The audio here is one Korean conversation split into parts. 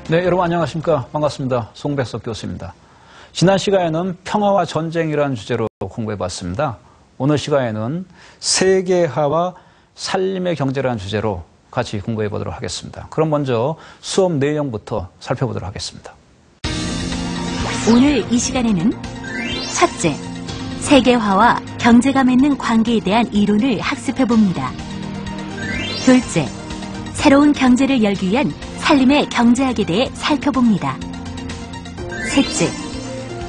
네, 여러분 안녕하십니까? 반갑습니다. 송백석 교수입니다. 지난 시간에는 평화와 전쟁이라는 주제로 공부해봤습니다. 오늘 시간에는 세계화와 살림의 경제라는 주제로 같이 공부해보도록 하겠습니다. 그럼 먼저 수업 내용부터 살펴보도록 하겠습니다. 오늘 이 시간에는 첫째, 세계화와 경제가 맺는 관계에 대한 이론을 학습해봅니다. 둘째, 새로운 경제를 열기 위한 살림의 경제학에 대해 살펴봅니다. 셋째,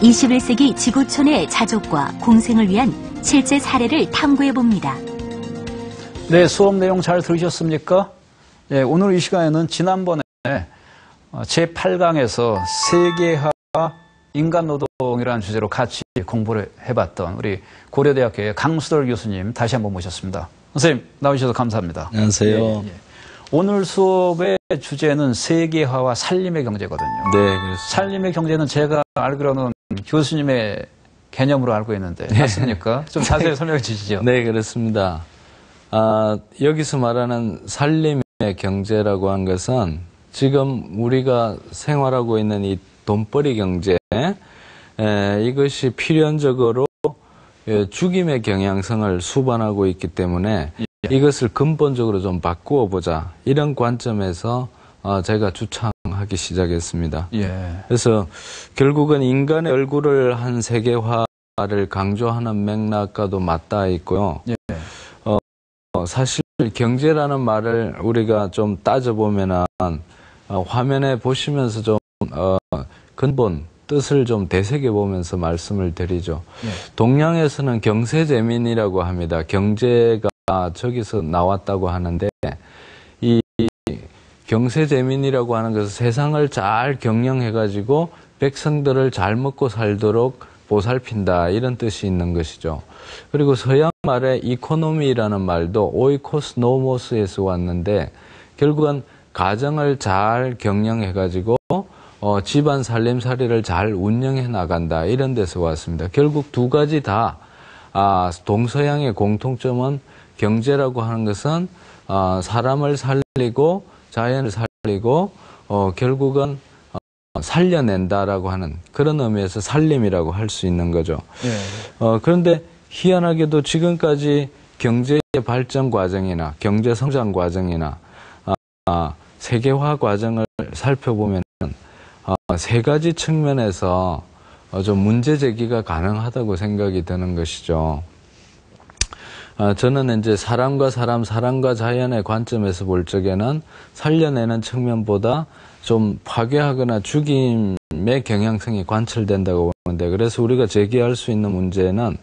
21세기 지구촌의 자족과 공생을 위한 실제 사례를 탐구해봅니다. 네, 수업 내용 잘 들으셨습니까? 네, 오늘 이 시간에는 지난번에 제8강에서 세계화와 인간노동이라는 주제로 같이 공부를 해봤던 우리 고려대학교의 강수돌 교수님 다시 한번 모셨습니다. 선생님 나오셔서 감사합니다. 안녕하세요. 예, 예. 오늘 수업의 주제는 세계화와 살림의 경제거든요. 네, 그렇습니다. 살림의 경제는 제가 알기로는 교수님의 개념으로 알고 있는데 맞습니까? 좀 자세히 설명해 주시죠. 네, 그렇습니다. 여기서 말하는 살림의 경제라고 한 것은 지금 우리가 생활하고 있는 이 돈벌이 경제, 이것이 필연적으로 죽임의 경향성을 수반하고 있기 때문에 이것을 근본적으로 좀 바꾸어 보자, 이런 관점에서 제가 주창하기 시작했습니다. 예. 그래서 결국은 인간의 얼굴을 한 세계화를 강조하는 맥락과도 맞닿아 있고요. 예. 사실 경제라는 말을 우리가 좀 따져보면은 화면에 보시면서 좀 근본 뜻을 좀 되새겨보면서 말씀을 드리죠. 예. 동양에서는 경세재민이라고 합니다. 경제가 저기서 나왔다고 하는데, 이 경세재민이라고 하는 것은 세상을 잘 경영해가지고 백성들을 잘 먹고 살도록 보살핀다, 이런 뜻이 있는 것이죠. 그리고 서양 말의 이코노미라는 말도 오이코스 노모스에서 왔는데, 결국은 가정을 잘 경영해가지고 집안 살림살이를 잘 운영해 나간다, 이런 데서 왔습니다. 결국 두 가지 다 동서양의 공통점은 경제라고 하는 것은 사람을 살리고 자연을 살리고 결국은 살려낸다라고 하는 그런 의미에서 살림이라고 할 수 있는 거죠. 예. 그런데 희한하게도 지금까지 경제의 발전 과정이나 경제 성장 과정이나 세계화 과정을 살펴보면 세 가지 측면에서 좀 문제 제기가 가능하다고 생각이 드는 것이죠. 저는 이제 사람과 사람, 사람과 자연의 관점에서 볼 적에는 살려내는 측면보다 좀 파괴하거나 죽임의 경향성이 관철된다고 보는데, 그래서 우리가 제기할 수 있는 문제는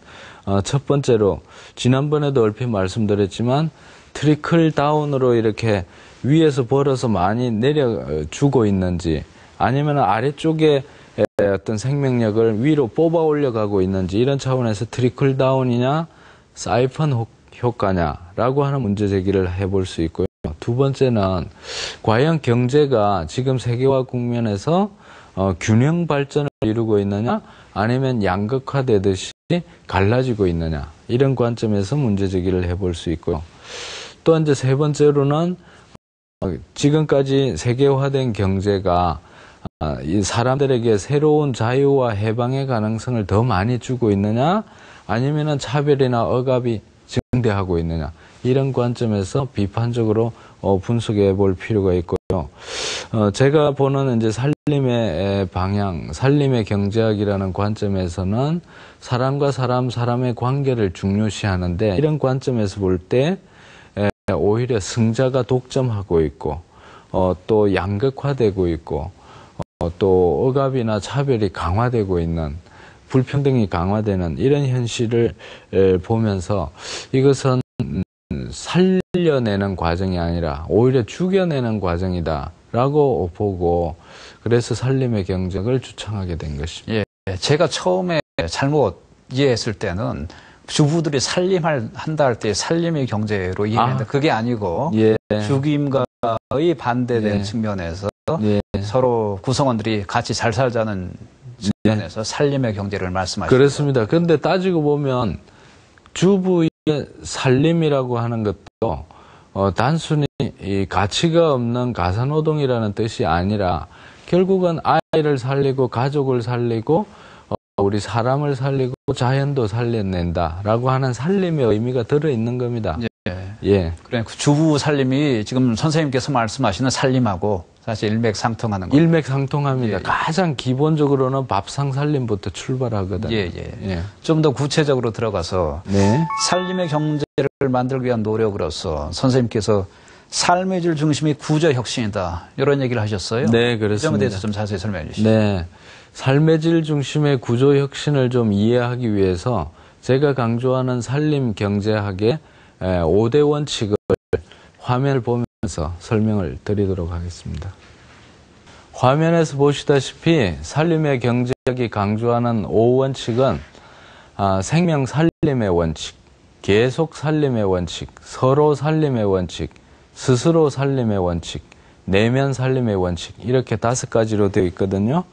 첫 번째로 지난번에도 얼핏 말씀드렸지만 트리클 다운으로 이렇게 위에서 벌어서 많이 내려주고 있는지, 아니면 아래쪽에 어떤 생명력을 위로 뽑아 올려가고 있는지, 이런 차원에서 트리클 다운이냐 사이펀 효과냐라고 하는 문제 제기를 해볼 수 있고요. 두 번째는 과연 경제가 지금 세계화 국면에서 균형 발전을 이루고 있느냐, 아니면 양극화되듯이 갈라지고 있느냐, 이런 관점에서 문제 제기를 해볼 수 있고요. 또 이제 세 번째로는 지금까지 세계화된 경제가 이 사람들에게 새로운 자유와 해방의 가능성을 더 많이 주고 있느냐, 아니면은 차별이나 억압이 증대하고 있느냐, 이런 관점에서 비판적으로 분석해 볼 필요가 있고요. 제가 보는 이제 살림의 방향, 살림의 경제학이라는 관점에서는 사람과 사람의 관계를 중요시하는데, 이런 관점에서 볼 때 오히려 승자가 독점하고 있고 또 양극화되고 있고 또 억압이나 차별이 강화되고 있는, 불평등이 강화되는 이런 현실을 보면서 이것은 살려내는 과정이 아니라 오히려 죽여내는 과정이다 라고 보고, 그래서 살림의 경제학을 주창하게 된 것입니다. 예. 제가 처음에 잘못 이해했을 때는 주부들이 한다 할 때 살림의 경제로 이해했는데 그게 아니고 죽임과의 반대된 측면에서 서로 구성원들이 같이 잘 살자는 측면에서 살림의 경제를 말씀하시죠. 그렇습니다. 그런데 따지고 보면 주부의 살림이라고 하는 것도 단순히 이 가치가 없는 가사노동이라는 뜻이 아니라 결국은 아이를 살리고 가족을 살리고 우리 사람을 살리고 자연도 살려낸다라고 하는 살림의 의미가 들어있는 겁니다. 예. 그래, 주부 살림이 지금 선생님께서 말씀하시는 살림하고 사실 일맥상통하는 거예요. 일맥상통합니다. 가장 기본적으로는 밥상 살림부터 출발하거든요. 좀 더 구체적으로 들어가서 살림의 경제를 만들기 위한 노력으로서 선생님께서 삶의 질 중심이 구조혁신이다. 이런 얘기를 하셨어요. 네, 그렇습니다. 그 점에 대해서 좀 자세히 설명해 주시죠. 네. 삶의 질 중심의 구조혁신을 좀 이해하기 위해서 제가 강조하는 살림 경제학의 5대 원칙을 화면을 보면서 설명을 드리도록 하겠습니다. 화면에서 보시다시피 살림의 경제학이 강조하는 5원칙은 생명 살림의 원칙, 계속 살림의 원칙, 서로 살림의 원칙, 스스로 살림의 원칙, 내면 살림의 원칙, 이렇게 5가지로 되어 있거든요.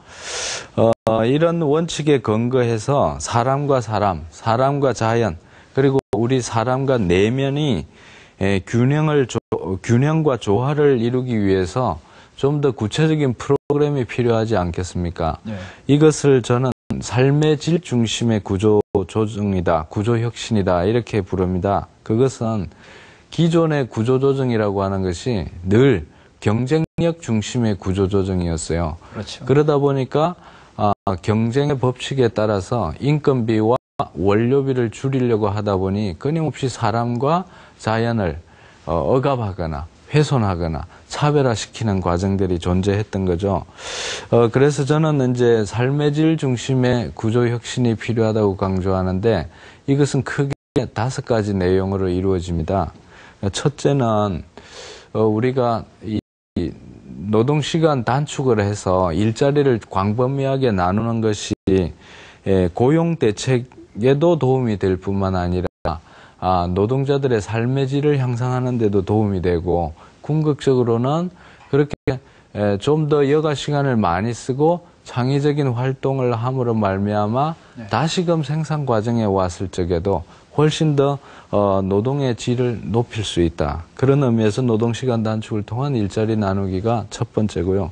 이런 원칙에 근거해서 사람과 사람, 사람과 자연, 그리고 우리 사람과 내면이 균형과 조화를 이루기 위해서 좀 더 구체적인 프로그램이 필요하지 않겠습니까? 이것을 저는 삶의 질 중심의 구조 조정이다, 구조 혁신이다, 이렇게 부릅니다. 그것은 기존의 구조 조정이라고 하는 것이 늘 경쟁력 중심의 구조 조정이었어요. 그렇죠. 그러다 보니까 경쟁의 법칙에 따라서 인건비와 원료비를 줄이려고 하다 보니 끊임없이 사람과 자연을 억압하거나 훼손하거나 차별화시키는 과정들이 존재했던 거죠. 그래서 저는 이제 삶의 질 중심의 구조 혁신이 필요하다고 강조하는데 이것은 크게 5가지 내용으로 이루어집니다. 첫째는 우리가 이 노동시간 단축을 해서 일자리를 광범위하게 나누는 것이 고용 대책에도 도움이 될 뿐만 아니라 노동자들의 삶의 질을 향상하는 데도 도움이 되고 궁극적으로는 그렇게 좀 더 여가 시간을 많이 쓰고 창의적인 활동을 함으로 말미암아 다시금 생산 과정에 왔을 적에도 훨씬 더 노동의 질을 높일 수 있다. 그런 의미에서 노동시간 단축을 통한 일자리 나누기가 첫 번째고요.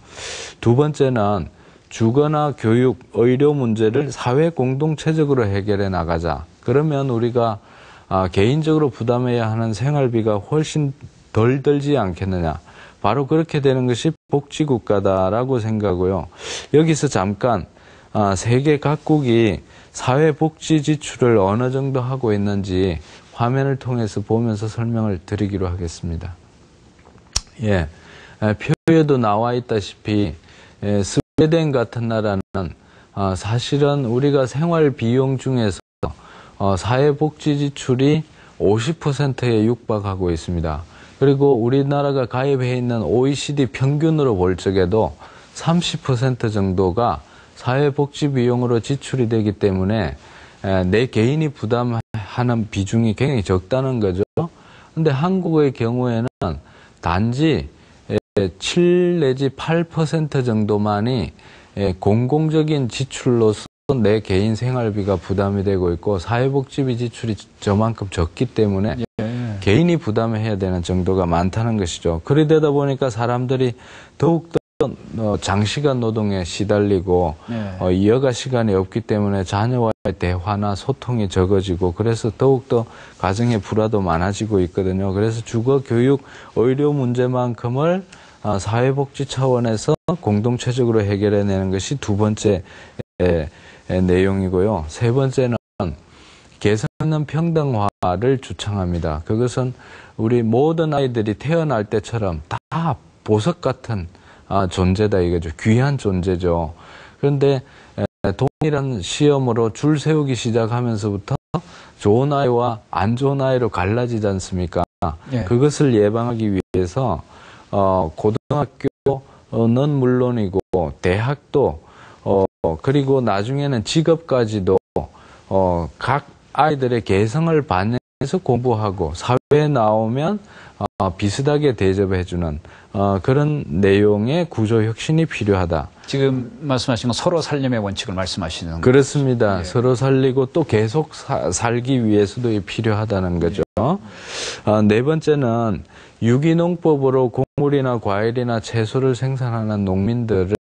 두 번째는 주거나 교육, 의료 문제를 사회 공동체적으로 해결해 나가자. 그러면 우리가 개인적으로 부담해야 하는 생활비가 훨씬 덜 들지 않겠느냐. 바로 그렇게 되는 것이 복지국가다라고 생각하고요. 여기서 잠깐 세계 각국이 사회복지 지출을 어느 정도 하고 있는지 화면을 통해서 보면서 설명을 드리기로 하겠습니다. 표에도 나와 있다시피 스웨덴 같은 나라는 사실은 우리가 생활 비용 중에서 사회복지 지출이 50%에 육박하고 있습니다. 그리고 우리나라가 가입해 있는 OECD 평균으로 볼 적에도 30% 정도가 사회복지 비용으로 지출이 되기 때문에 내 개인이 부담하는 비중이 굉장히 적다는 거죠. 그런데 한국의 경우에는 단지 7 내지 8% 정도만이 공공적인 지출로서 내 개인 생활비가 부담이 되고 있고 사회복지비 지출이 저만큼 적기 때문에 개인이 부담해야 되는 정도가 많다는 것이죠. 그러다 보니까 사람들이 더욱더 장시간 노동에 시달리고 여가 시간이 없기 때문에 자녀와의 대화나 소통이 적어지고 그래서 더욱더 가정의 불화도 많아지고 있거든요. 그래서 주거, 교육, 의료 문제만큼을 사회복지 차원에서 공동체적으로 해결해내는 것이 두 번째 내용이고요. 세 번째는 개성 있는 평등화를 주창합니다. 그것은 우리 모든 아이들이 태어날 때처럼 다 보석 같은 존재다 이거죠. 귀한 존재죠. 그런데 동일한 시험으로 줄 세우기 시작하면서부터 좋은 아이와 안 좋은 아이로 갈라지지 않습니까? 그것을 예방하기 위해서 고등학교는 물론이고 대학도 그리고 나중에는 직업까지도 각 아이들의 개성을 반영해서 공부하고 사회에 나오면 비슷하게 대접해주는 그런 내용의 구조 혁신이 필요하다. 지금 말씀하신 건 서로 살림의 원칙을 말씀하시는 그렇습니다. 거죠? 서로 살리고 또 계속 살기 위해서도 필요하다는 거죠. 네 번째는 유기농법으로 곡물이나 과일이나 채소를 생산하는 농민들을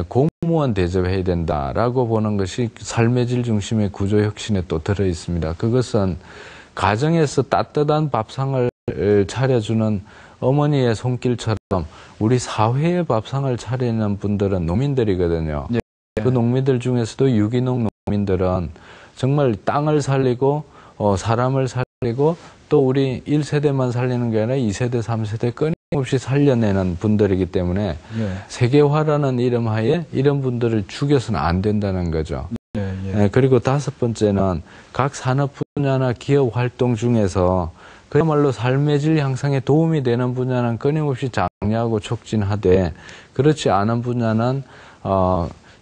공무원 대접해야 된다라고 보는 것이 삶의 질 중심의 구조 혁신에 또 들어 있습니다. 그것은 가정에서 따뜻한 밥상을 차려주는 어머니의 손길처럼 우리 사회의 밥상을 차리는 분들은 농민들이거든요. 네. 그 농민들 중에서도 유기농 농민들은 정말 땅을 살리고 사람을 살리고 또 우리 1세대만 살리는 게 아니라 2세대, 3세대 끊임없이 살려내는 분들이기 때문에 네. 세계화라는 이름 하에 이런 분들을 죽여서는 안 된다는 거죠. 네, 네. 그리고 5번째는 각 산업 분야나 기업 활동 중에서 그야말로 삶의 질 향상에 도움이 되는 분야는 끊임없이 장려하고 촉진하되 그렇지 않은 분야는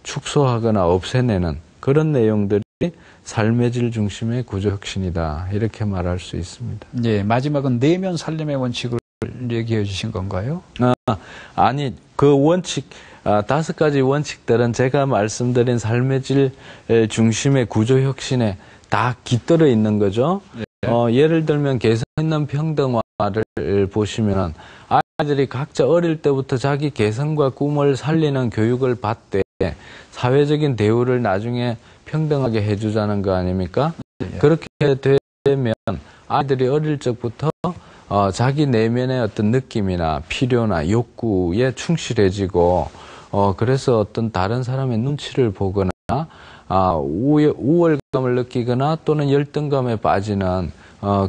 축소하거나 없애내는 그런 내용들이 삶의 질 중심의 구조 혁신이다. 이렇게 말할 수 있습니다. 예, 마지막은 내면 살림의 원칙을 얘기해 주신 건가요? 아니, 그 원칙 5가지 원칙들은 제가 말씀드린 삶의 질 중심의 구조 혁신에 다 깃들어 있는 거죠. 네. 예를 들면 개성 있는 평등화를 보시면 아이들이 각자 어릴 때부터 자기 개성과 꿈을 살리는 교육을 받되 사회적인 대우를 나중에 평등하게 해주자는 거 아닙니까? 네. 그렇게 되면 아이들이 어릴 적부터 자기 내면의 어떤 느낌이나 필요나 욕구에 충실해지고 그래서 어떤 다른 사람의 눈치를 보거나 우월감을 느끼거나 또는 열등감에 빠지는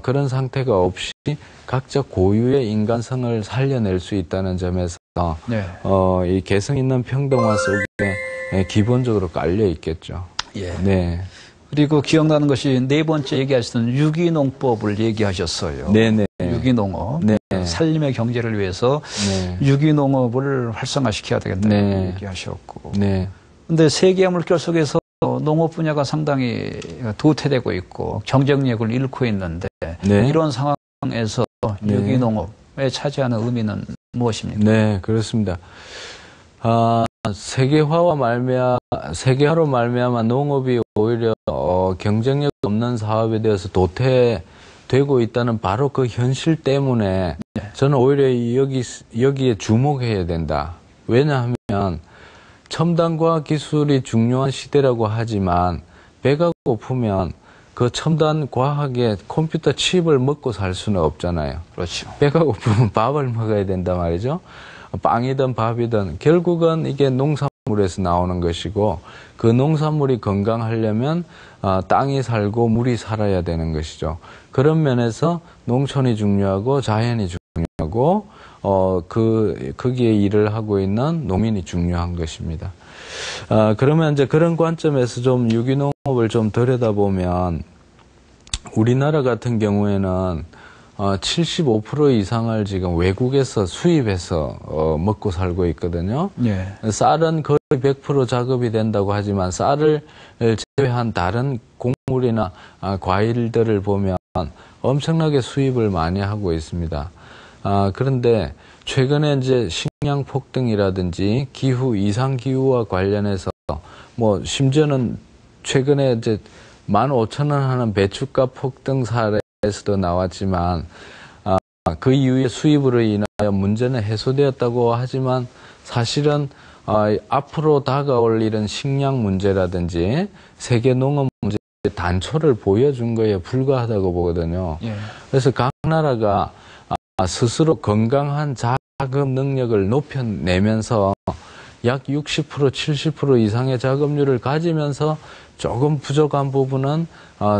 그런 상태가 없이 각자 고유의 인간성을 살려낼 수 있다는 점에서 네. 이 개성 있는 평등화 속에 기본적으로 깔려 있겠죠. 예. 네. 그리고 기억나는 것이 4번째 얘기하셨던 유기농법을 얘기하셨어요. 네네. 유기농업. 네. 살림의 경제를 위해서 네. 유기농업을 활성화시켜야 되겠다고 네. 얘기하셨고. 네. 근데 세계화 물결 속에서 농업 분야가 상당히 도태되고 있고 경쟁력을 잃고 있는데 네. 이런 상황에서 네. 유기농업에 차지하는 의미는 무엇입니까? 네, 그렇습니다. 세계화로 말미암아 농업이 오히려 경쟁력 없는 사업에 대해서 도태되고 있다는 바로 그 현실 때문에 네. 저는 오히려 여기에 주목해야 된다. 왜냐하면 첨단 과학 기술이 중요한 시대라고 하지만 배가 고프면 그 첨단 과학의 컴퓨터 칩을 먹고 살 수는 없잖아요. 그렇죠. 배가 고프면 밥을 먹어야 된단 말이죠. 빵이든 밥이든 결국은 이게 농산물에서 나오는 것이고 그 농산물이 건강하려면 땅이 살고 물이 살아야 되는 것이죠. 그런 면에서 농촌이 중요하고 자연이 중요하고 거기에 일을 하고 있는 농민이 중요한 것입니다. 그러면 이제 그런 관점에서 좀 유기농업을 좀 들여다보면 우리나라 같은 경우에는 75% 이상을 지금 외국에서 수입해서 먹고 살고 있거든요. 네. 쌀은 거의 100% 작업이 된다고 하지만 쌀을 제외한 다른 곡물이나 과일들을 보면 엄청나게 수입을 많이 하고 있습니다. 그런데 최근에 이제 식량 폭등이라든지 기후, 이상 기후와 관련해서 뭐 심지어는 최근에 이제 15,000원 하는 배추값 폭등 사례에서도 나왔지만 그 이후에 수입으로 인하여 문제는 해소되었다고 하지만 사실은 앞으로 다가올 이런 식량 문제라든지 세계 농업 문제 단초를 보여준 거에 불과하다고 보거든요. 예. 그래서 각 나라가 스스로 건강한 자급 능력을 높여내면서 약 60%, 70% 이상의 자급률을 가지면서 조금 부족한 부분은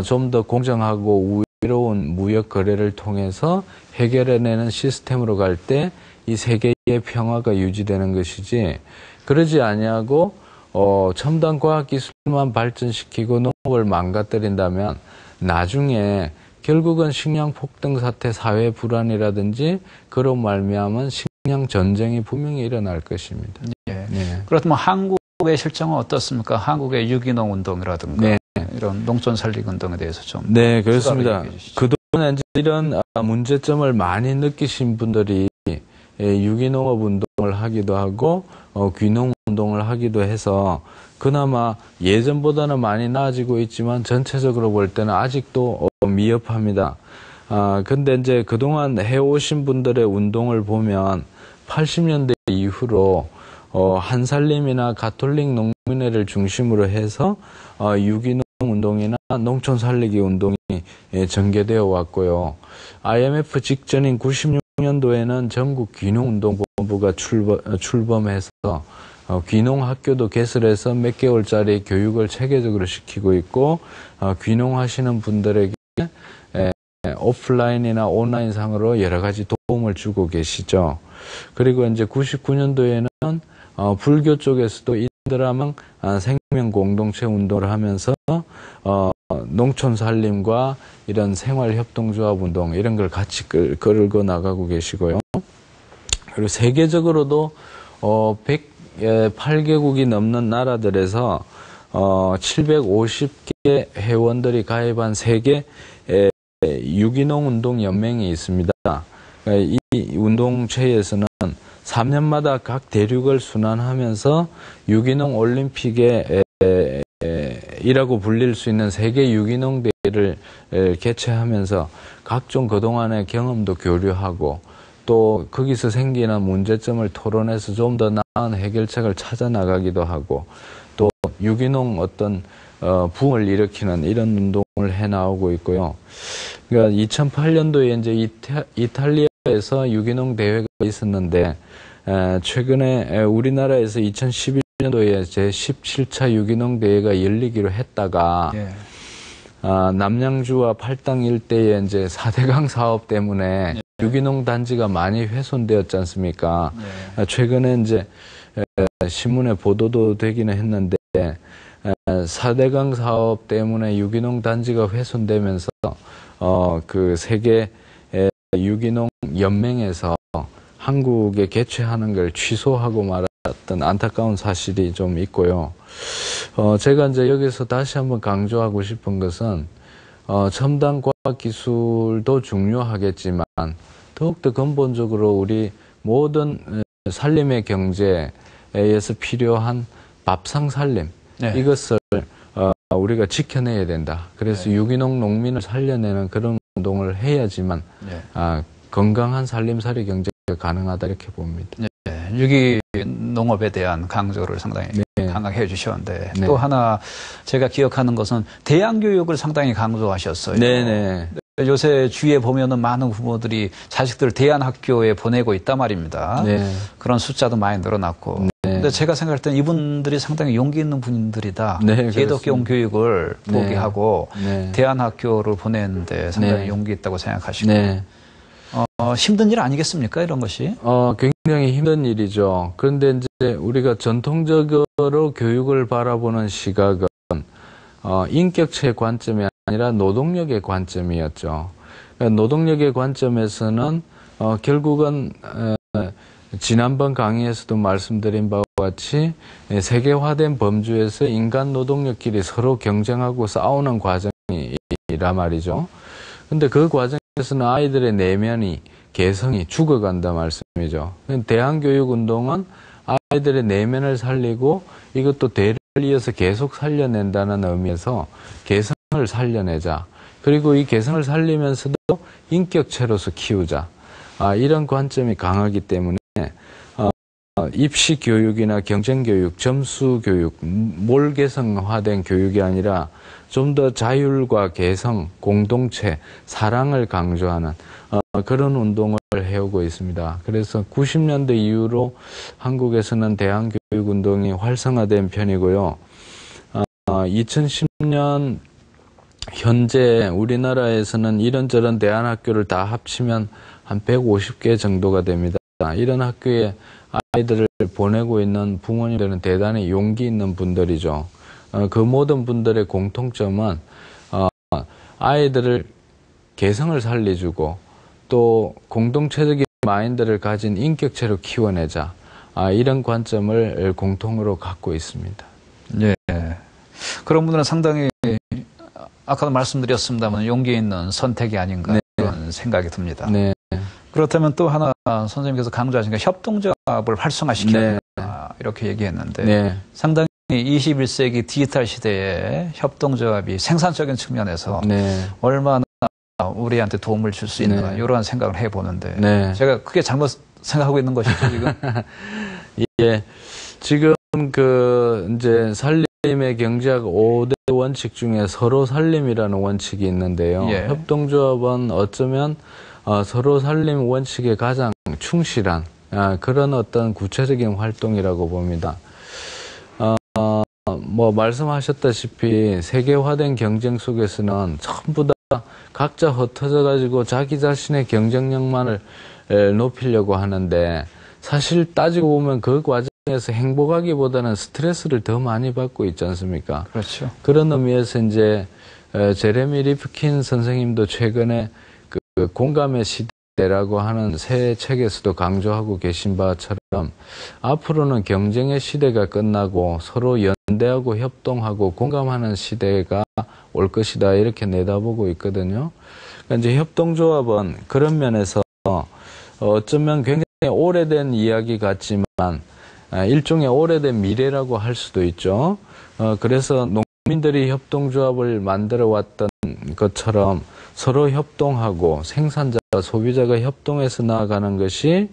좀 더 공정하고 우위로운 무역 거래를 통해서 해결해내는 시스템으로 갈 때 이 세계의 평화가 유지되는 것이지 그러지 아니하고 첨단 과학 기술만 발전시키고 농업을 망가뜨린다면 나중에 결국은 식량 폭등 사태, 사회 불안이라든지 그런 말미암은 식량 전쟁이 분명히 일어날 것입니다. 네. 네. 그렇다면 한국의 실정은 어떻습니까? 한국의 유기농 운동이라든가 네. 이런 농촌 살리기 운동에 대해서 좀. 네, 그렇습니다. 그동안 이제 이런 문제점을 많이 느끼신 분들이 유기농업 운동을 하기도 하고 귀농 운동을 하기도 해서 그나마 예전보다는 많이 나아지고 있지만 전체적으로 볼 때는 아직도 미흡합니다. 근데 이제 그동안 해오신 분들의 운동을 보면 80년대 이후로 한살림이나 가톨릭 농민회를 중심으로 해서 유기농 운동이나 농촌 살리기 운동이 전개되어 왔고요. IMF 직전인 96년도에는 전국 귀농운동본부가 출범해서 귀농학교도 개설해서 몇 개월짜리 교육을 체계적으로 시키고 있고, 귀농하시는 분들에게 오프라인이나 온라인 상으로 여러 가지 도움을 주고 계시죠. 그리고 이제 99년도에는 불교 쪽에서도 인드라망 생명 공동체 운동을 하면서 농촌 살림과 이런 생활 협동조합 운동 이런 걸 같이 끌고 나가고 계시고요. 그리고 세계적으로도 108개국이 넘는 나라들에서 750개 회원들이 가입한 세계 유기농 운동 연맹이 있습니다. 이 운동체에서는 3년마다 각 대륙을 순환하면서 유기농 올림픽에 이라고 불릴 수 있는 세계 유기농 대회를 개최하면서 각종 그동안의 경험도 교류하고, 또 거기서 생기는 문제점을 토론해서 좀 더 나은 해결책을 찾아 나가기도 하고, 또 유기농 어떤 붐을 일으키는 이런 운동을 해 나오고 있고요. 그러니까 2008년도에 이제 이탈리아에서 유기농 대회가 있었는데, 최근에 우리나라에서 2011년도에 제17차 유기농 대회가 열리기로 했다가, 남양주와 팔당 일대의 이제 4대강 사업 때문에 유기농 단지가 많이 훼손되었지 않습니까? 최근에 이제 신문에 보도도 되기는 했는데, 4대강 사업 때문에 유기농 단지가 훼손되면서 그 세계 유기농 연맹에서 한국에 개최하는 걸 취소하고 말았던 안타까운 사실이 좀 있고요. 제가 이제 여기서 다시 한번 강조하고 싶은 것은 첨단 과학 기술도 중요하겠지만 더욱더 근본적으로 우리 모든 살림의 경제에서 필요한 밥상 살림, 이것을 우리가 지켜내야 된다. 그래서 유기농 농민을 살려내는 그런 운동을 해야지만 건강한 살림살이 경제가 가능하다 이렇게 봅니다. 유기농업에 대한 강조를 상당히 강하게 해주셨는데, 또 하나 제가 기억하는 것은 대안교육을 상당히 강조하셨어요. 요새 주위에 보면은 많은 부모들이 자식들을 대안학교에 보내고 있단 말입니다. 그런 숫자도 많이 늘어났고. 근데 제가 생각할 때는 이분들이 상당히 용기 있는 분들이다. 기독교 교육을 포기하고 대안학교를 보내는데 상당히 용기 있다고 생각하시고. 힘든 일 아니겠습니까, 이런 것이? 굉장히 힘든 일이죠. 그런데 이제 우리가 전통적으로 교육을 바라보는 시각은 인격체의 관점이 아니라 노동력의 관점이었죠. 노동력의 관점에서는 결국은 지난번 강의에서도 말씀드린 바와 같이 세계화된 범주에서 인간 노동력끼리 서로 경쟁하고 싸우는 과정이라 말이죠. 근데 그 과정에서는 아이들의 내면이, 개성이 죽어간다 말씀이죠. 대안교육운동은 아이들의 내면을 살리고 이것도 대를 이어서 계속 살려낸다는 의미에서 개성을 살려내자. 그리고 이 개성을 살리면서도 인격체로서 키우자. 이런 관점이 강하기 때문에 입시 교육이나 경쟁 교육, 점수 교육, 몰개성화된 교육이 아니라 좀 더 자율과 개성, 공동체, 사랑을 강조하는 그런 운동을 해오고 있습니다. 그래서 90년대 이후로 한국에서는 대안교육 운동이 활성화된 편이고요. 2010년 현재 우리나라에서는 이런저런 대안학교를 다 합치면 한 150개 정도가 됩니다. 이런 학교에 아이들을 보내고 있는 부모님들은 대단히 용기 있는 분들이죠. 그 모든 분들의 공통점은 아이들을 개성을 살려주고 또 공동체적인 마인드를 가진 인격체로 키워내자. 이런 관점을 공통으로 갖고 있습니다. 그런 분들은 상당히 아까도 말씀드렸습니다만 용기 있는 선택이 아닌가 그런 생각이 듭니다. 그렇다면 또 하나 선생님께서 강조하신 게 협동조합을 활성화시켜야 된다 이렇게 얘기했는데 상당히 21세기 디지털 시대에 협동조합이 생산적인 측면에서 얼마나 우리한테 도움을 줄 수 있는가 이런 생각을 해보는데 제가 크게 잘못 생각하고 있는 것이죠 지금? 지금 이제 살림의 경제학 5대 원칙 중에 서로 살림이라는 원칙이 있는데요. 예. 협동조합은 어쩌면 서로 살림 원칙에 가장 충실한 그런 어떤 구체적인 활동이라고 봅니다. 뭐 말씀하셨다시피 세계화된 경쟁 속에서는 전부 다 각자 흩어져 가지고 자기 자신의 경쟁력만을 높이려고 하는데, 사실 따지고 보면 그 과정에서 행복하기보다는 스트레스를 더 많이 받고 있지 않습니까? 그렇죠. 그런 의미에서 이제 제레미 리프킨 선생님도 최근에 그 공감의 시대라고 하는 새 책에서도 강조하고 계신 바처럼 앞으로는 경쟁의 시대가 끝나고 서로 연대하고 협동하고 공감하는 시대가 올 것이다, 이렇게 내다보고 있거든요. 그러니까 이제 협동조합은 그런 면에서 어쩌면 굉장히 오래된 이야기 같지만 일종의 오래된 미래라고 할 수도 있죠. 그래서 농민들이 협동조합을 만들어 왔던 것처럼 서로 협동하고 생산자와 소비자가 협동해서 나아가는 것이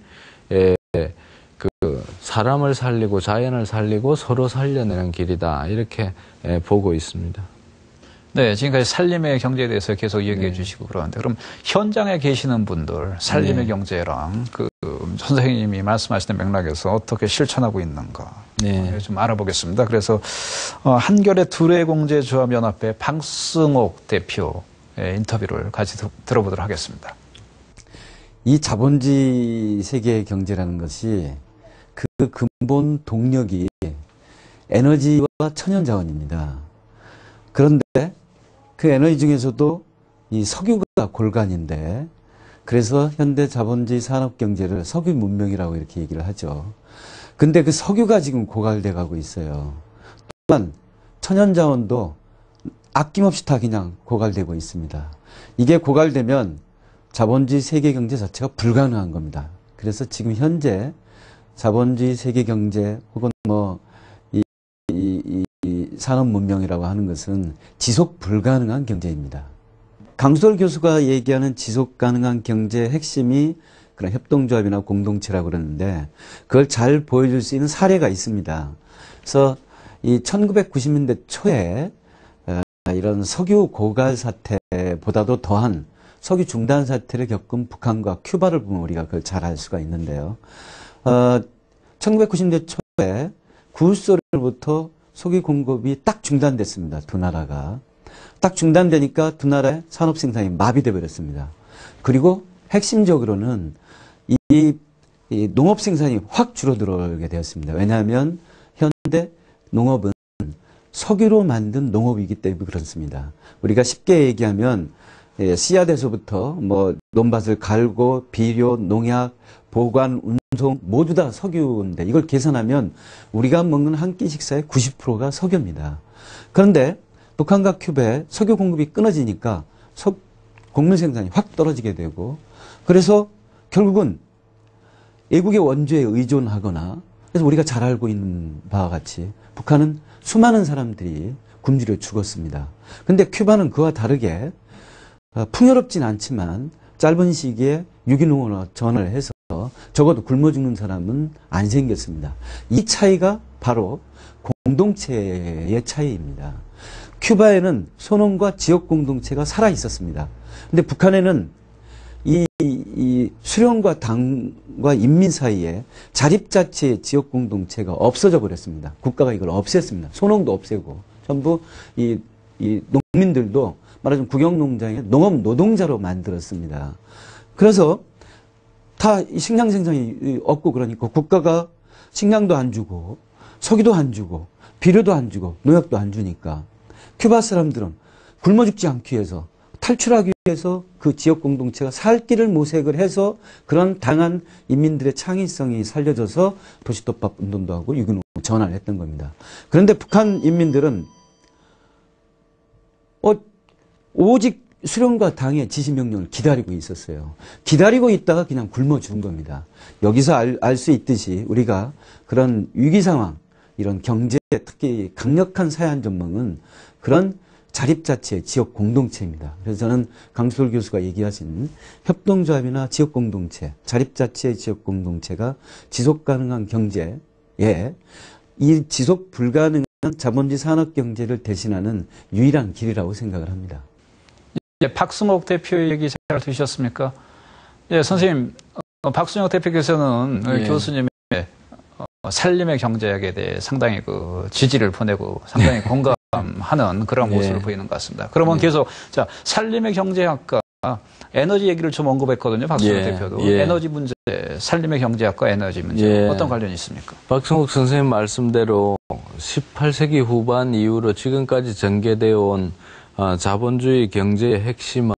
사람을 살리고 자연을 살리고 서로 살려내는 길이다, 이렇게 보고 있습니다. 네, 지금까지 살림의 경제에 대해서 계속 얘기해 주시고 그러는데, 그럼 현장에 계시는 분들 살림의 경제랑 선생님이 말씀하시는 맥락에서 어떻게 실천하고 있는가 좀 알아보겠습니다. 그래서 한겨레 두레공제조합연합회 방승옥 대표의 인터뷰를 같이 들어보도록 하겠습니다. 이 자본주의 세계 경제라는 것이 그 근본 동력이 에너지와 천연자원입니다. 그런데 그 에너지 중에서도 이 석유가 골간인데, 그래서 현대 자본주의 산업 경제를 석유 문명이라고 이렇게 얘기를 하죠. 근데 그 석유가 지금 고갈돼 가고 있어요. 또한 천연자원도 아낌없이 다 그냥 고갈되고 있습니다. 이게 고갈되면 자본주의 세계 경제 자체가 불가능한 겁니다. 그래서 지금 현재 자본주의 세계 경제 혹은 산업 문명이라고 하는 것은 지속 불가능한 경제입니다. 강수월 교수가 얘기하는 지속 가능한 경제의 핵심이 그런 협동조합이나 공동체라고 그러는데, 그걸 잘 보여줄 수 있는 사례가 있습니다. 그래서 이 1990년대 초에 이런 석유 고갈 사태보다도 더한 석유 중단 사태를 겪은 북한과 큐바를 보면 우리가 그걸 잘 알 수가 있는데요. 1990년대 초에 구울소로부터 석유 공급이 딱 중단됐습니다. 두 나라가. 딱 중단되니까 두 나라의 산업 생산이 마비돼 버렸습니다. 그리고 핵심적으로는 이 농업 생산이 확 줄어들게 되었습니다. 왜냐하면 현대 농업은 석유로 만든 농업이기 때문에 그렇습니다. 우리가 쉽게 얘기하면 씨앗에서부터 논밭을 갈고 비료, 농약, 보관, 운송 모두 다 석유인데, 이걸 계산하면 우리가 먹는 한 끼 식사의 90%가 석유입니다. 그런데 북한과 큐바에 석유 공급이 끊어지니까 곡물 생산이 확 떨어지게 되고, 그래서 결국은 외국의 원조에 의존하거나, 그래서 우리가 잘 알고 있는 바와 같이 북한은 수많은 사람들이 굶주려 죽었습니다. 근데 큐바는 그와 다르게 풍요롭진 않지만 짧은 시기에 유기농으로 전환을 해서 적어도 굶어 죽는 사람은 안 생겼습니다. 이 차이가 바로 공동체의 차이입니다. 큐바에는 소농과 지역 공동체가 살아 있었습니다. 근데 북한에는 이 수령과 당과 인민 사이에 자립자치의 지역 공동체가 없어져 버렸습니다. 국가가 이걸 없앴습니다. 소농도 없애고 전부 이 농민들도 말하자면 국영농장의 농업 노동자로 만들었습니다. 그래서 다 식량 생산이 없고, 그러니까 국가가 식량도 안 주고 석유도 안 주고 비료도 안 주고 농약도 안 주니까 큐바 사람들은 굶어 죽지 않기 위해서, 탈출하기 위해서 그 지역 공동체가 살 길을 모색을 해서 그런 당한 인민들의 창의성이 살려져서 도시덮밥 운동도 하고 유기농 전환을 했던 겁니다. 그런데 북한 인민들은 오직 수령과 당의 지시명령을 기다리고 있었어요. 기다리고 있다가 그냥 굶어 죽은 겁니다. 여기서 알 수 있듯이 우리가 그런 위기 상황, 이런 경제, 특히 강력한 사회 전망은 그런 자립자치의 지역 공동체입니다. 그래서 저는 강수월 교수가 얘기하신 협동조합이나 지역 공동체, 자립자치의 지역 공동체가 지속 가능한 경제에 이 지속 불가능한 자본주의 산업 경제를 대신하는 유일한 길이라고 생각을 합니다. 예, 박승옥 대표 얘기 잘 들으셨습니까? 예, 선생님, 박순혁 대표께서는 예. 교수님의 살림의 경제학에 대해 상당히 그 지지를 보내고 상당히 공감하는 그런 모습을 예. 보이는 것 같습니다. 그러면 계속 자 살림의 경제학과 에너지 얘기를 좀 언급했거든요. 박순혁 대표도 에너지 문제, 살림의 경제학과 에너지 문제 어떤 관련이 있습니까? 박승욱 선생님 말씀대로 18세기 후반 이후로 지금까지 전개되어 온 자본주의 경제의 핵심은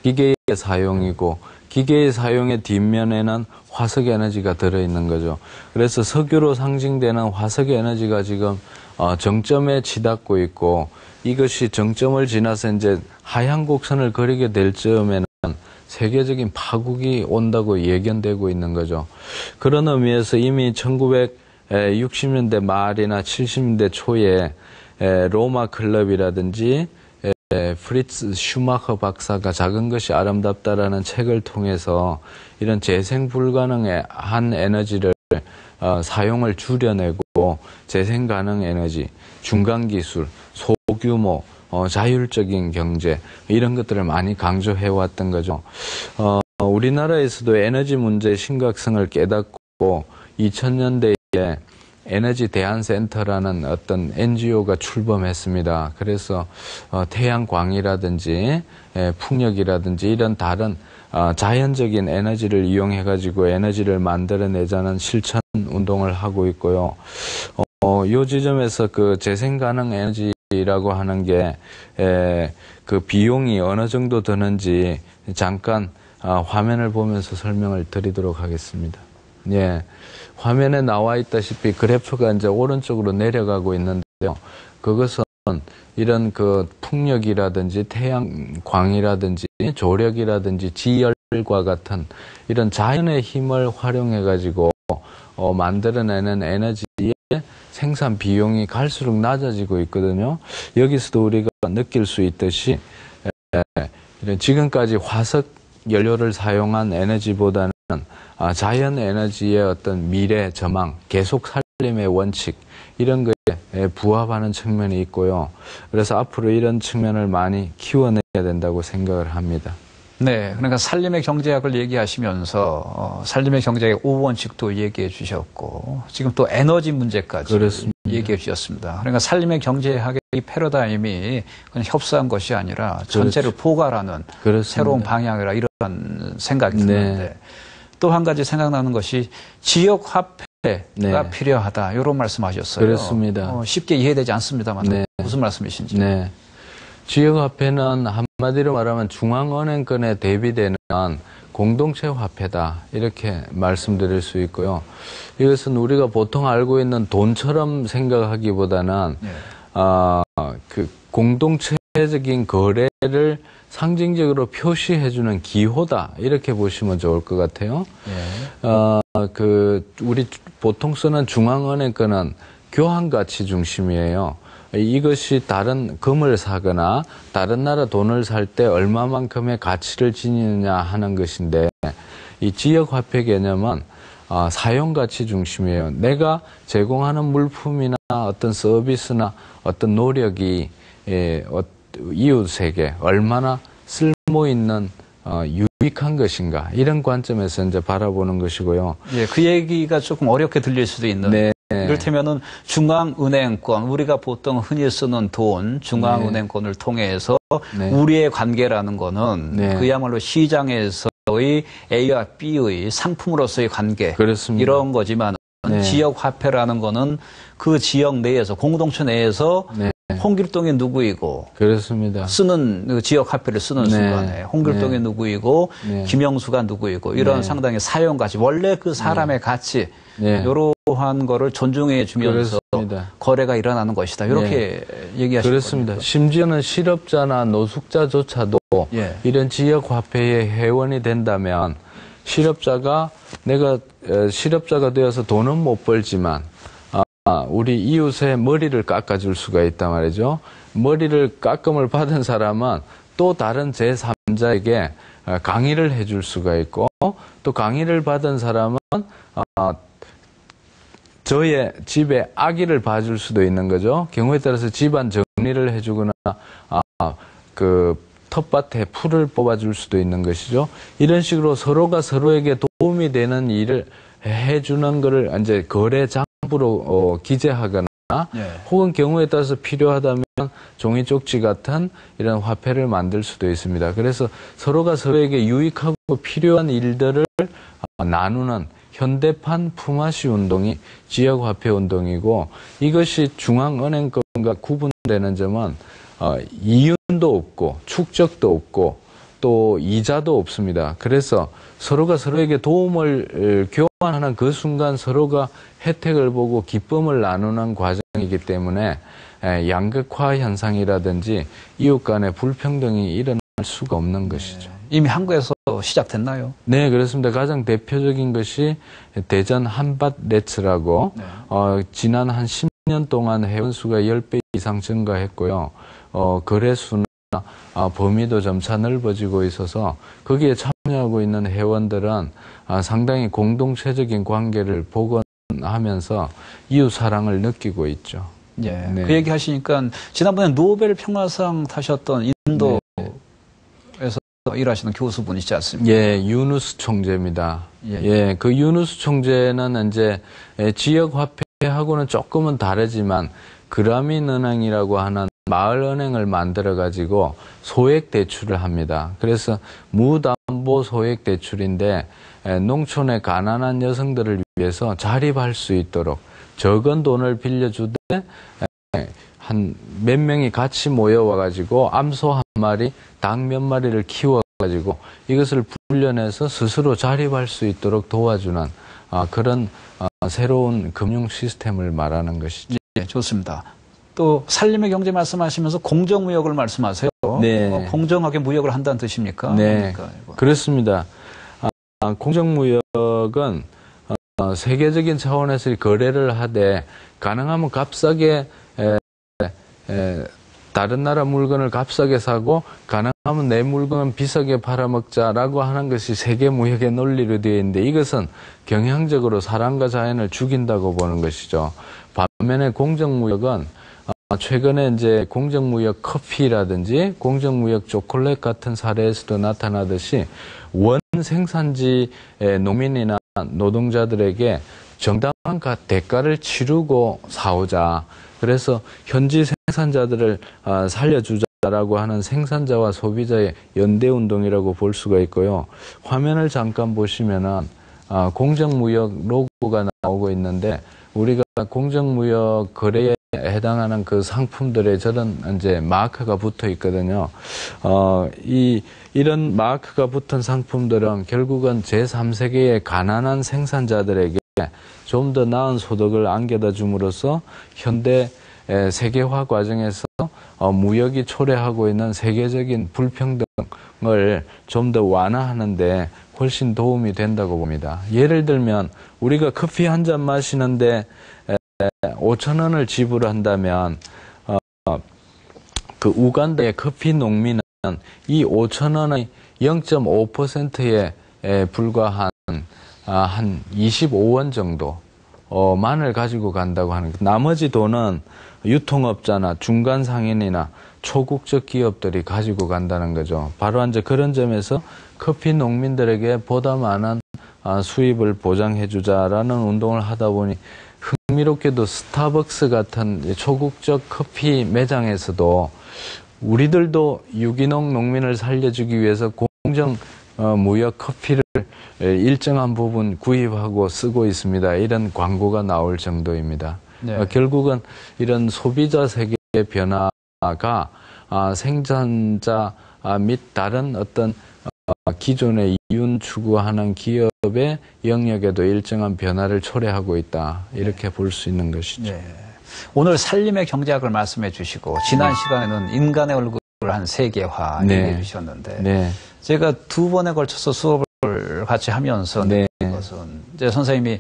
기계의 사용이고 기계의 사용의 뒷면에는 화석 에너지가 들어있는 거죠. 그래서 석유로 상징되는 화석 에너지가 지금 정점에 치닫고 있고 이것이 정점을 지나서 이제 하향 곡선을 그리게 될 즈음에는 세계적인 파국이 온다고 예견되고 있는 거죠. 그런 의미에서 이미 1960년대 말이나 70년대 초에 로마 클럽이라든지 프리츠 슈마커 박사가 작은 것이 아름답다라는 책을 통해서 이런 재생 불가능의 한 에너지를 사용을 줄여내고 재생 가능 에너지, 중간 기술, 소규모, 자율적인 경제 이런 것들을 많이 강조해 왔던 거죠. 우리나라에서도 에너지 문제의 심각성을 깨닫고 2000년대에 에너지 대안센터라는 어떤 NGO가 출범했습니다. 그래서 태양광이라든지 풍력이라든지 이런 다른 자연적인 에너지를 이용해 가지고 에너지를 만들어내자는 실천 운동을 하고 있고요. 이 지점에서 그 재생 가능 에너지라고 하는 게 그 비용이 어느 정도 드는지 잠깐 화면을 보면서 설명을 드리도록 하겠습니다. 예. 화면에 나와 있다시피 그래프가 이제 오른쪽으로 내려가고 있는데요. 그것은 이런 그 풍력이라든지 태양광이라든지 조력이라든지 지열과 같은 이런 자연의 힘을 활용해 가지고 만들어내는 에너지의 생산 비용이 갈수록 낮아지고 있거든요. 여기서도 우리가 느낄 수 있듯이 이런 지금까지 화석 연료를 사용한 에너지보다는 자연 에너지의 어떤 미래 전망, 계속 살림의 원칙 이런 거에 부합하는 측면이 있고요. 그래서 앞으로 이런 측면을 많이 키워내야 된다고 생각을 합니다. 네, 그러니까 살림의 경제학을 얘기하시면서 살림의 경제학 5원칙도 얘기해 주셨고 지금 또 에너지 문제까지 그렇습니다. 얘기해 주셨습니다. 그러니까 살림의 경제학의 이 패러다임이 그냥 협소한 것이 아니라 전체를 포괄하는 그렇습니다. 새로운 방향이라 이런 생각이 드는데 또 한 가지 생각나는 것이 지역 화폐가 필요하다 이런 말씀하셨어요. 그렇습니다. 쉽게 이해되지 않습니다만 무슨 말씀이신지. 네. 지역 화폐는 한마디로 말하면 중앙은행권에 대비되는 공동체 화폐다 이렇게 말씀드릴 수 있고요. 이것은 우리가 보통 알고 있는 돈처럼 생각하기보다는 그 공동체적인 거래를 상징적으로 표시해주는 기호다 이렇게 보시면 좋을 것 같아요. 우리 보통 쓰는 중앙은행권은 교환 가치 중심이에요. 이것이 다른 금을 사거나 다른 나라 돈을 살 때 얼마만큼의 가치를 지니느냐 하는 것인데 이 지역화폐 개념은 사용가치 중심이에요. 내가 제공하는 물품이나 어떤 서비스나 어떤 노력이 이웃에게 얼마나 쓸모있는 유익한 것인가 이런 관점에서 이제 바라보는 것이고요. 예, 그 얘기가 조금 어렵게 들릴 수도 있는데 이를테면은 중앙은행권 우리가 보통 흔히 쓰는 돈 중앙은행권을 통해서 우리의 관계라는 거는 그야말로 시장에서의 A와 B의 상품으로서의 관계 그렇습니다. 이런 거지만 지역 화폐라는 거는 그 지역 내에서 공동체 내에서 홍길동이 누구이고 그렇습니다. 쓰는 그 지역 화폐를 쓰는 순간에 홍길동이 누구이고 김영수가 누구이고 이런 상당히 사용 가치 원래 그 사람의 가치 이러한 거를 존중해 주면서 거래가 일어나는 것이다. 이렇게 얘기하시는 그렇습니다. 겁니까? 심지어는 실업자나 노숙자조차도 이런 지역 화폐의 회원이 된다면 내가 실업자가 되어서 돈은 못 벌지만 우리 이웃의 머리를 깎아줄 수가 있단 말이죠. 머리를 깎음을 받은 사람은 또 다른 제3자에게 강의를 해줄 수가 있고 또 강의를 받은 사람은 저의 집에 아기를 봐줄 수도 있는 거죠. 경우에 따라서 집안 정리를 해주거나 그 텃밭에 풀을 뽑아줄 수도 있는 것이죠. 이런 식으로 서로가 서로에게 도움이 되는 일을 해주는 것을 이제 거래 장부로 기재하거나 혹은 경우에 따라서 필요하다면 종이 쪽지 같은 이런 화폐를 만들 수도 있습니다. 그래서 서로가 서로에게 유익하고 필요한 일들을 나누는 현대판 품앗이 운동이 지역화폐 운동이고, 이것이 중앙은행권과 구분되는 점은 이윤도 없고 축적도 없고 또 이자도 없습니다. 그래서 서로가 서로에게 도움을 교환하는 그 순간 서로가 혜택을 보고 기쁨을 나누는 과정이기 때문에 양극화 현상이라든지 이웃 간의 불평등이 일어날 수가 없는 것이죠. 이미 한국에서 시작됐나요? 네, 그렇습니다. 가장 대표적인 것이 대전 한밭레츠라고 지난 한 10년 동안 회원수가 10배 이상 증가했고요. 거래수나 범위도 점차 넓어지고 있어서 거기에 참여하고 있는 회원들은 상당히 공동체적인 관계를 복원하면서 이웃 사랑을 느끼고 있죠. 예, 네. 그 얘기 하시니까 지난번에 노벨 평화상 타셨던 인도에서 일하시는 교수분이지 않습니까? 예, 유누스 총재입니다. 예, 그 유누스 총재는 이제 지역 화폐하고는 조금은 다르지만 그라민 은행이라고 하는 마을 은행을 만들어 가지고 소액 대출을 합니다. 그래서 무담보 소액 대출인데 농촌의 가난한 여성들을 위해서 자립할 수 있도록 적은 돈을 빌려주되 한 몇 명이 같이 모여와 가지고 암소 한 마리, 닭 몇 마리를 키워 가지고 이것을 훈련해서 스스로 자립할 수 있도록 도와주는 그런 새로운 금융 시스템을 말하는 것이죠. 네, 좋습니다. 또 살림의 경제 말씀하시면서 공정무역을 말씀하세요. 네. 공정하게 무역을 한다는 뜻입니까? 네, 그렇습니다. 공정무역은 세계적인 차원에서 거래를 하되 가능하면 값싸게 다른 나라 물건을 값싸게 사고 가능하면 내 물건은 비싸게 팔아먹자라고 하는 것이 세계 무역의 논리로 되어 있는데, 이것은 경향적으로 사람과 자연을 죽인다고 보는 것이죠. 반면에 공정무역은 최근에 이제 공정무역 커피라든지 공정무역 초콜릿 같은 사례에서도 나타나듯이 원 생산지 농민이나 노동자들에게 정당한 대가를 치르고 사오자. 그래서 현지 생산자들을 살려주자라고 하는 생산자와 소비자의 연대운동이라고 볼 수가 있고요. 화면을 잠깐 보시면은 공정무역 로고가 나오고 있는데, 우리가 공정무역 거래에 해당하는 그 상품들에 저런 이제 마크가 붙어 있거든요. 이런 마크가 붙은 상품들은 결국은 제3세계의 가난한 생산자들에게 좀 더 나은 소득을 안겨다 줌으로써 현대 세계화 과정에서 무역이 초래하고 있는 세계적인 불평등을 좀 더 완화하는데 훨씬 도움이 된다고 봅니다. 예를 들면 우리가 커피 한 잔 마시는데 5,000원을 지불한다면 그 우간다의 커피 농민은 이 5,000원의 0.5%에 불과한 한 25원 정도만을 가지고 간다고 하는, 나머지 돈은 유통업자나 중간 상인이나 초국적 기업들이 가지고 간다는 거죠. 바로 이제 그런 점에서 커피 농민들에게 보다 많은 수입을 보장해주자라는 운동을 하다 보니 흥미롭게도 스타벅스 같은 초국적 커피 매장에서도 우리들도 유기농 농민을 살려주기 위해서 공정 무역 커피를 일정한 부분 구입하고 쓰고 있습니다. 이런 광고가 나올 정도입니다. 네. 결국은 이런 소비자 세계의 변화가 생산자 및 다른 어떤 기존의 이윤 추구하는 기업의 영역에도 일정한 변화를 초래하고 있다. 이렇게 볼 수 있는 것이죠. 네. 오늘 살림의 경제학을 말씀해 주시고 지난 시간에는 인간의 얼굴을 한 세계화 얘기해 주셨는데 제가 2번에 걸쳐서 수업을 같이 하면서 느낀 것은 이제 선생님이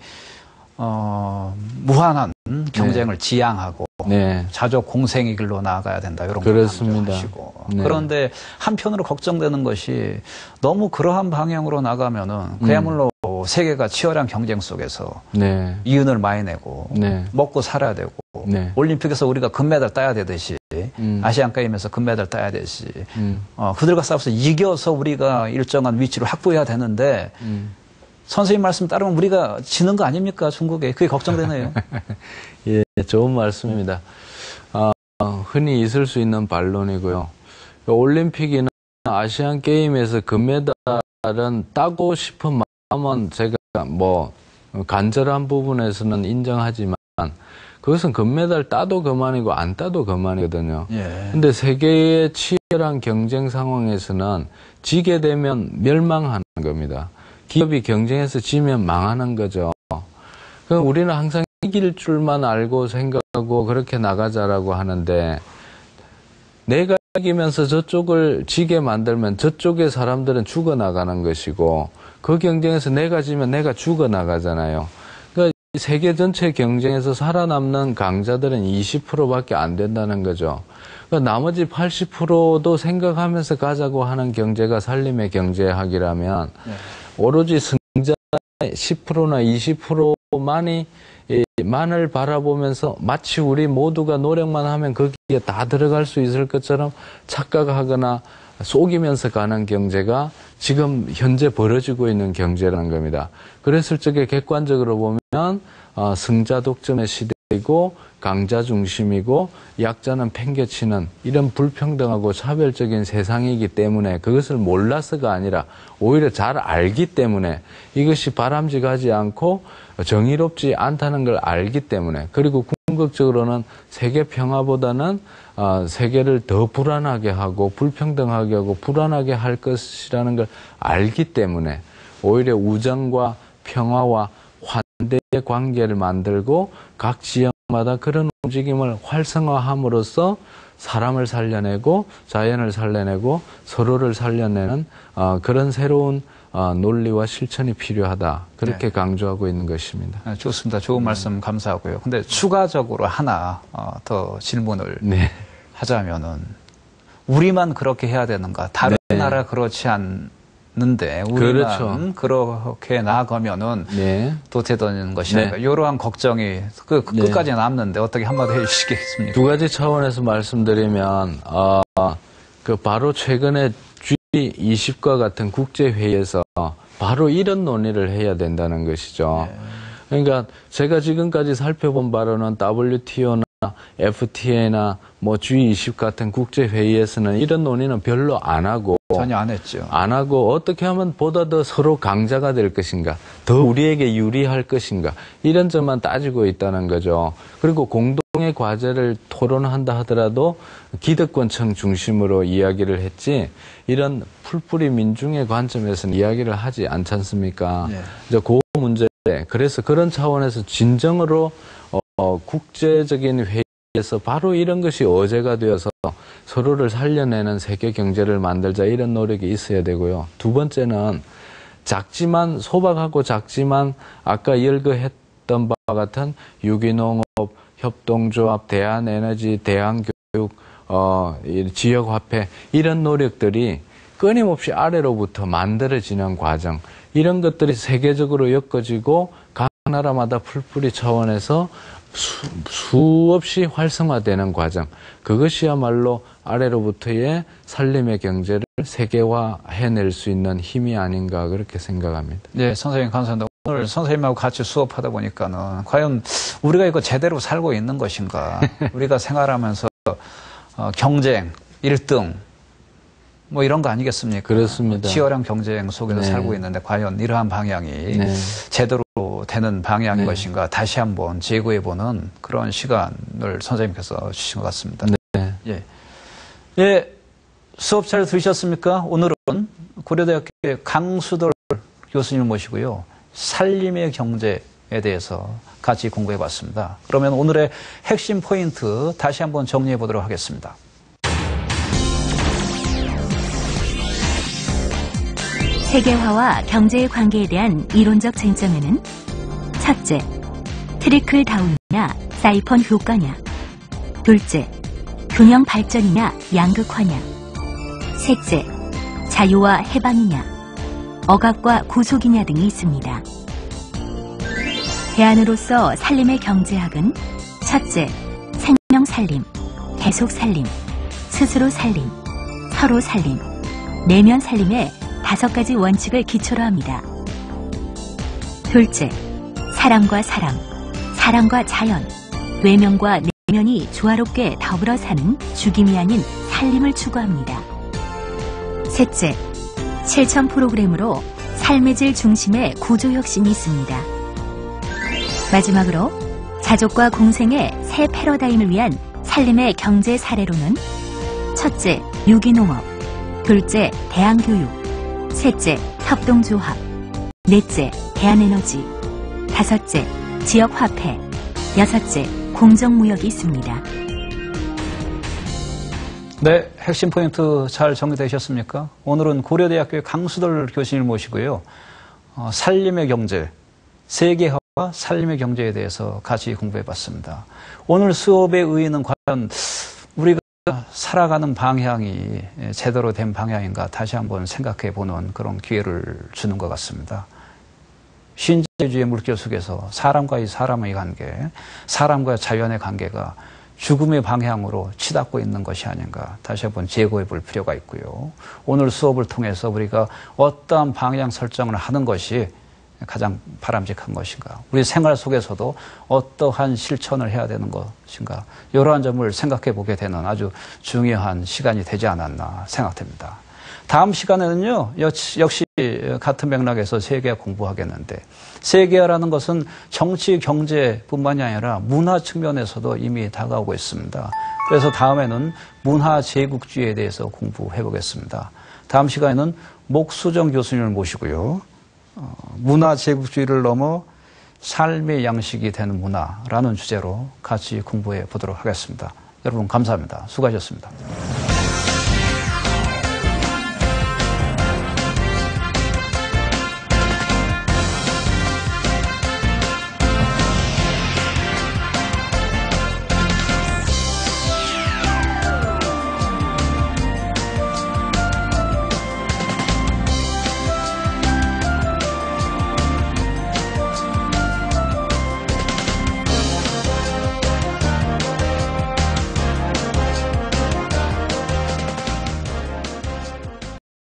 무한한 경쟁을 지향하고 자족 공생의 길로 나아가야 된다 이런 걸 강조하시고 그런데 한편으로 걱정되는 것이 너무 그러한 방향으로 나가면은 그야말로 또 세계가 치열한 경쟁 속에서 네. 이윤을 많이 내고 네. 먹고 살아야 되고 네. 올림픽에서 우리가 금메달 따야 되듯이 아시안 게임에서 금메달 따야 되듯이 그들과 싸워서 이겨서 우리가 일정한 위치를 확보해야 되는데 선생님 말씀 따르면 우리가 지는 거 아닙니까? 중국에. 그게 걱정되네요. 예, 좋은 말씀입니다. 흔히 있을 수 있는 반론이고요. 올림픽이나 아시안 게임에서 금메달은 따고 싶은 마음은 제가 뭐 간절한 부분에서는 인정하지만 그것은 금메달 따도 그만이고 안 따도 그만이거든요. 근데 예. 세계의 치열한 경쟁 상황에서는 지게 되면 멸망하는 겁니다. 기업이 경쟁해서 지면 망하는 거죠. 그럼 우리는 항상 이길 줄만 알고 생각하고 그렇게 나가자라고 하는데 내가 이기면서 저쪽을 지게 만들면 저쪽의 사람들은 죽어나가는 것이고 그 경쟁에서 내가 지면 내가 죽어나가잖아요. 그러니까 세계 전체 경쟁에서 살아남는 강자들은 20%밖에 안 된다는 거죠. 그러니까 나머지 80%도 생각하면서 가자고 하는 경제가 살림의 경제학이라면 오로지 승자 10%나 20%만이 만을 바라보면서 마치 우리 모두가 노력만 하면 거기에 다 들어갈 수 있을 것처럼 착각하거나 속이면서 가는 경제가 지금 현재 벌어지고 있는 경제라는 겁니다. 그랬을 적에 객관적으로 보면 승자 독점의 시대이고 강자 중심이고 약자는 팽개치는 이런 불평등하고 차별적인 세상이기 때문에 그것을 몰라서가 아니라 오히려 잘 알기 때문에 이것이 바람직하지 않고 정의롭지 않다는 걸 알기 때문에 그리고 궁극적으로는 세계 평화보다는 세계를 더 불안하게 하고 불평등하게 하고 불안하게 할 것이라는 걸 알기 때문에 오히려 우정과 평화와 환대의 관계를 만들고 각 지역마다 그런 움직임을 활성화함으로써 사람을 살려내고 자연을 살려내고 서로를 살려내는 그런 새로운 논리와 실천이 필요하다. 그렇게 강조하고 있는 것입니다. 좋습니다. 좋은 말씀 감사하고요. 근데 추가적으로 하나 더 질문을 하자면은 우리만 그렇게 해야 되는가? 다른 나라 그렇지 않는데 우리만 그렇게 나아가면은 또 되는 것이 아닌가? 이러한 걱정이 끝까지 남는데 어떻게 한마디 해주시겠습니까? 두 가지 차원에서 말씀드리면 바로 최근에 G20과 같은 국제회의에서 바로 이런 논의를 해야 된다는 것이죠. 그러니까 제가 지금까지 살펴본 바로는 WTO나 FTA나 뭐 G20 같은 국제회의에서는 이런 논의는 별로 안 하고 전혀 안 했죠. 안 하고 어떻게 하면 보다 더 서로 강자가 될 것인가, 더 우리에게 유리할 것인가 이런 점만 따지고 있다는 거죠. 그리고 공동의 과제를 토론한다 하더라도 기득권층 중심으로 이야기를 했지 이런 풀뿌리 민중의 관점에서는 이야기를 하지 않지 않습니까? 이제 그 문제. 그래서 그런 차원에서 진정으로 국제적인 회의에서 바로 이런 것이 어제가 되어서 서로를 살려내는 세계 경제를 만들자 이런 노력이 있어야 되고요. 두 번째는 작지만 소박하고 작지만 아까 열거했던 바와 같은 유기농업, 협동조합, 대한에너지, 대한교육, 지역화폐 이런 노력들이 끊임없이 아래로부터 만들어지는 과정 이런 것들이 세계적으로 엮어지고 각 나라마다 풀뿌리 차원에서 수없이 활성화되는 과정 그것이야말로 아래로부터의 살림의 경제를 세계화해낼 수 있는 힘이 아닌가 그렇게 생각합니다. 네, 선생님 감사합니다. 오늘 선생님하고 같이 수업하다 보니까는 과연 우리가 이거 제대로 살고 있는 것인가 우리가 생활하면서 경쟁 1등 뭐 이런 거 아니겠습니까? 그렇습니다. 치열한 경쟁 속에서 살고 있는데 과연 이러한 방향이 제대로 되는 방향인 것인가 다시 한번 재고해보는 그런 시간을 선생님께서 주신 것 같습니다. 수업 잘 들으셨습니까? 오늘은 고려대학교의 강수돌 교수님을 모시고요. 살림의 경제에 대해서 같이 공부해봤습니다. 그러면 오늘의 핵심 포인트 다시 한번 정리해보도록 하겠습니다. 세계화와 경제의 관계에 대한 이론적 쟁점에는 첫째, 트리클 다운이냐 사이펀 효과냐, 둘째, 균형 발전이냐 양극화냐, 셋째, 자유와 해방이냐, 억압과 구속이냐 등이 있습니다. 대안으로서 살림의 경제학은 첫째, 생명살림, 계속살림, 스스로살림, 서로살림, 내면살림의 5가지 원칙을 기초로 합니다. 둘째, 사람과 사람, 사람과 자연, 외면과 내면이 조화롭게 더불어 사는 죽임이 아닌 살림을 추구합니다. 셋째, 실천 프로그램으로 삶의 질 중심의 구조혁신이 있습니다. 마지막으로 자족과 공생의 새 패러다임을 위한 살림의 경제 사례로는 첫째, 유기농업, 둘째, 대안교육, 셋째, 협동조합, 넷째, 대안에너지, 다섯째, 지역화폐, 여섯째, 공정무역이 있습니다. 네, 핵심 포인트 잘 정리되셨습니까? 오늘은 고려대학교의 강수돌 교수님을 모시고요. 살림의 경제, 세계화와 살림의 경제에 대해서 같이 공부해봤습니다. 오늘 수업의 의의는 과연 우리가 살아가는 방향이 제대로 된 방향인가 다시 한번 생각해보는 그런 기회를 주는 것 같습니다. 신자유주의 물결 속에서 사람과의 사람의 관계, 사람과 자연의 관계가 죽음의 방향으로 치닫고 있는 것이 아닌가 다시 한번 재고해 볼 필요가 있고요. 오늘 수업을 통해서 우리가 어떠한 방향 설정을 하는 것이 가장 바람직한 것인가, 우리 생활 속에서도 어떠한 실천을 해야 되는 것인가, 이러한 점을 생각해 보게 되는 아주 중요한 시간이 되지 않았나 생각됩니다. 다음 시간에는요, 역시 같은 맥락에서 세계화 공부하겠는데, 세계화라는 것은 정치, 경제뿐만이 아니라 문화 측면에서도 이미 다가오고 있습니다. 그래서 다음에는 문화 제국주의에 대해서 공부해 보겠습니다. 다음 시간에는 목수정 교수님을 모시고요. 문화 제국주의를 넘어 삶의 양식이 되는 문화라는 주제로 같이 공부해 보도록 하겠습니다. 여러분 감사합니다. 수고하셨습니다.